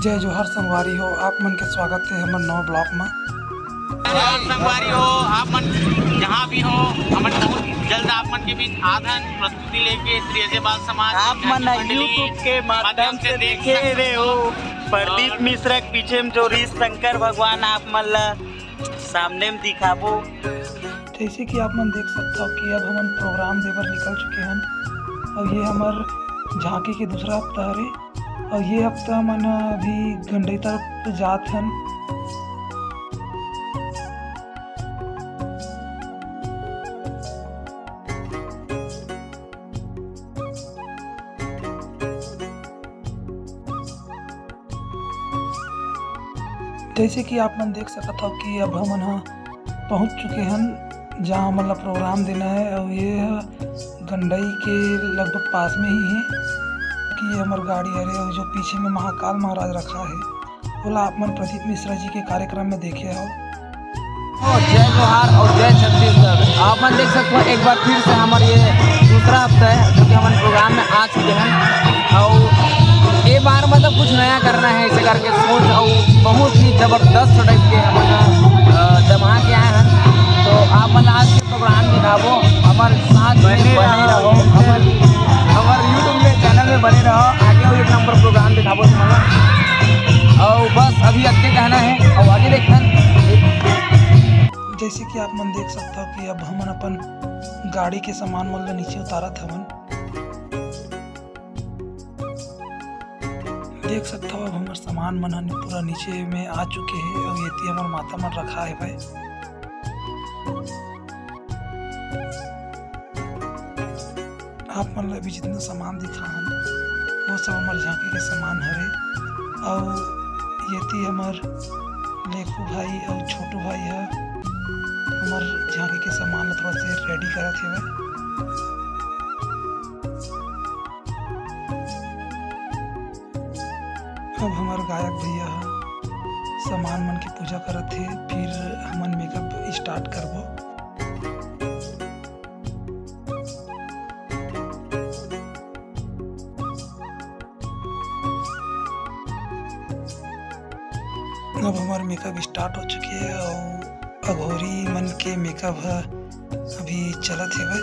जय जोहर संगवारी हो, आप मन के स्वागत है हमर नौ ब्लॉक में। संगवारी हो, आप मन जहाँ भी हो, हमन बहुत जल्द आप मन के बीच आधन प्रस्तुति लेके श्री अजय बाल समाज आप मन यूट्यूब के माध्यम से देखे रहे हो। प्रदीप मिश्रा के पीछे में जो शंकर भगवान आप मन ला सामने में दिखाबो। जैसे कि आप मन देख सकते हो कि अब हम प्रोग्राम देवर निकल चुके हैं और ये हमार झांकी के दूसरा हफ्ता है और ये हफ्ता मन अभी गंडई तरफ जात हन। जैसे कि आप मन देख सकते हो कि अब हम यहाँ पहुँच चुके हैं जहाँ मतलब प्रोग्राम देना है और ये गंडई के लगभग पास में ही है कि ये हमारी गाड़ी है और जो पीछे में महाकाल महाराज रखा है बोला आप मन प्रदीप मिश्रा जी के कार्यक्रम में देखे हो। जय जोहार और जय छत्तीसगढ़। आप मन देख सकते हो एक बार फिर से हमारे ये दूसरा हफ्ता है जो कि हमारे प्रोग्राम में आ चुके हैं और ये बार मतलब कुछ नया करना है इसे करके सोच और बहुत ही ज़बरदस्त टाइप के हम जमा के आए हैं। तो आप मन आज के प्रोग्राम दिखाबो हमारे साथ बने रहो, हमारे यूट्यूब में चैनल में बने रहो, आगे एक नंबर प्रोग्राम दिखाबो और बस अभी आगे कहना है और आगे देखना। जैसे कि आप मन देख सकते हो कि अब हमन अपन गाड़ी के सामान मन नीचे उतारत हवन। देख सकते हो अब हमारे सामान मन पूरा नीचे में आ चुके हैं और ये हमारे माता मन रखा है भाई। आप मन अभी जितना सामान दिखा है वो सब हमारे झांकी के सामान है और ये हमार लेखू भाई और छोटू भाई है हमार झांकी के सामान थोड़ा से रेडी करत है। अब हमार गायक भैया सामान मन की पूजा करत है, फिर हमन मेकअप स्टार्ट करबो। अब हमारे मेकअप स्टार्ट हो चुकी है और अघोरी मन के मेकअप है अभी चलत है भाई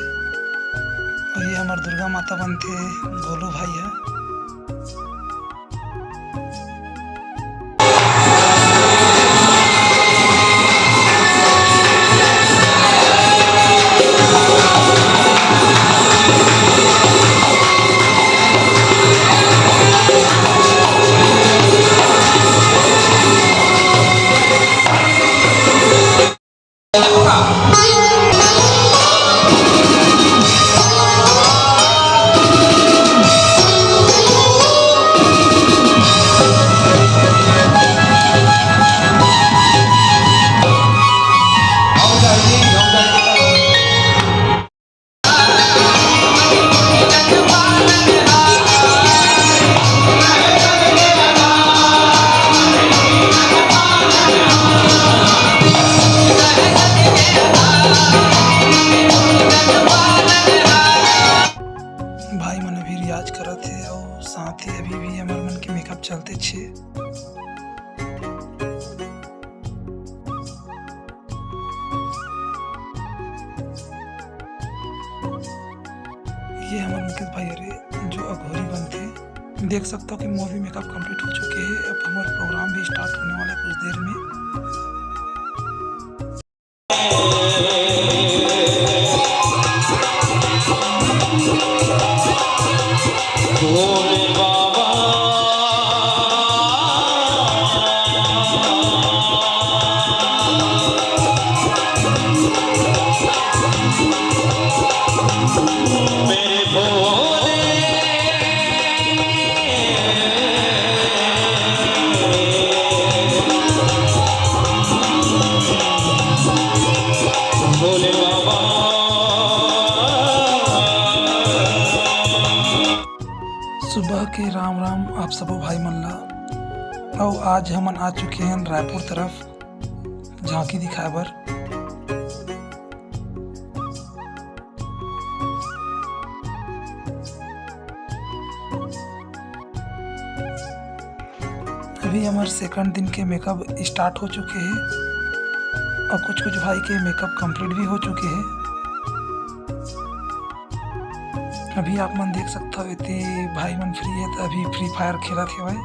और ये हमारे दुर्गा माता बनते गोलू भाई है। भाई मन अभी रियाज करत है और साथ ही अभी भी हमारे मन के मेकअप चलते छे। ये हमारे मुकेश भाई अरे जो अघोरी बनते देख सकते हो कि मोर भी मेकअप कंप्लीट हो चुके हैं। अब हमारा प्रोग्राम भी स्टार्ट होने वाला है कुछ देर में। सुबह के राम राम आप सबो भाई मन ला और आज हमन आ चुके हैं रायपुर तरफ झांकी दिखाए बर। अभी हमारे सेकंड दिन के मेकअप स्टार्ट हो चुके हैं और कुछ कुछ भाई के मेकअप कंप्लीट भी हो चुके हैं। अभी आप मन देख सकते हो इतने भाई मन फ्री है तो अभी फ्री फायर खेला थे भाई।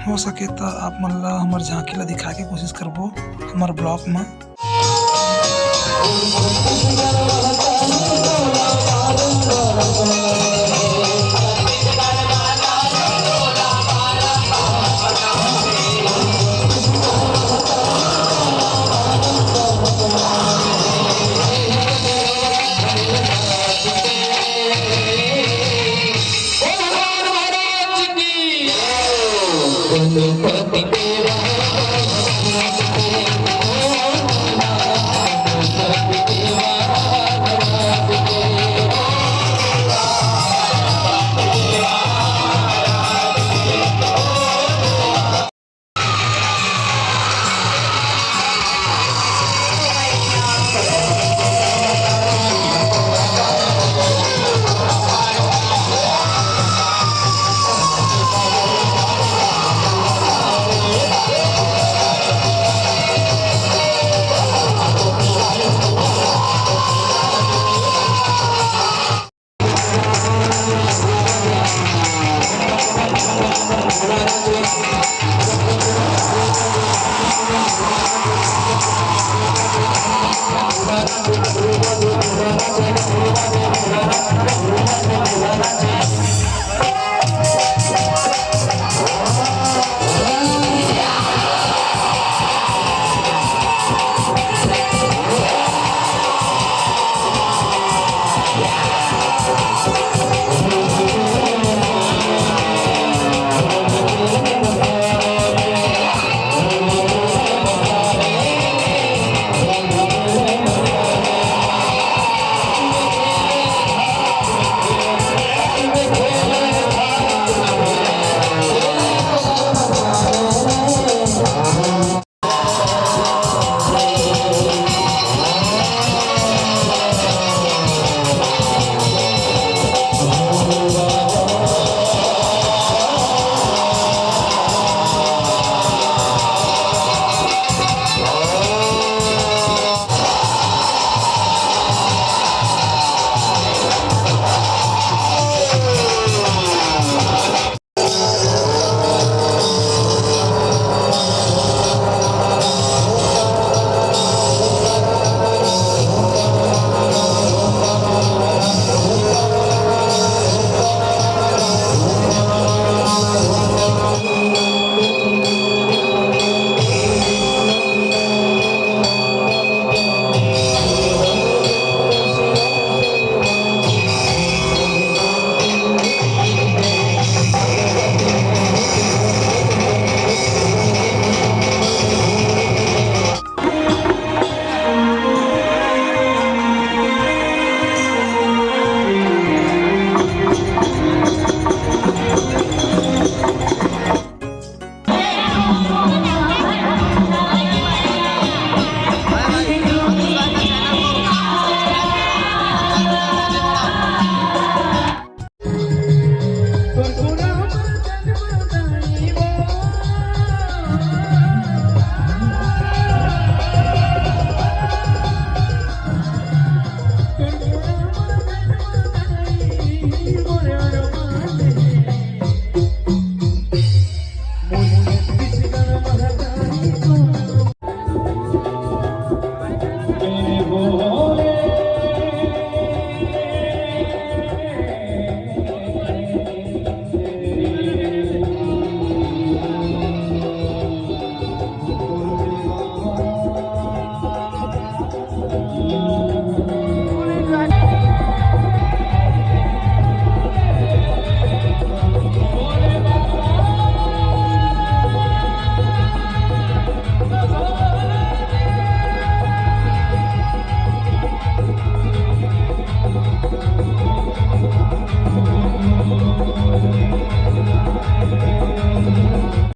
हो सके तो आप मन ला हमारे झांकी ला दिखा के कोशिश करबो हमारे ब्लॉग में।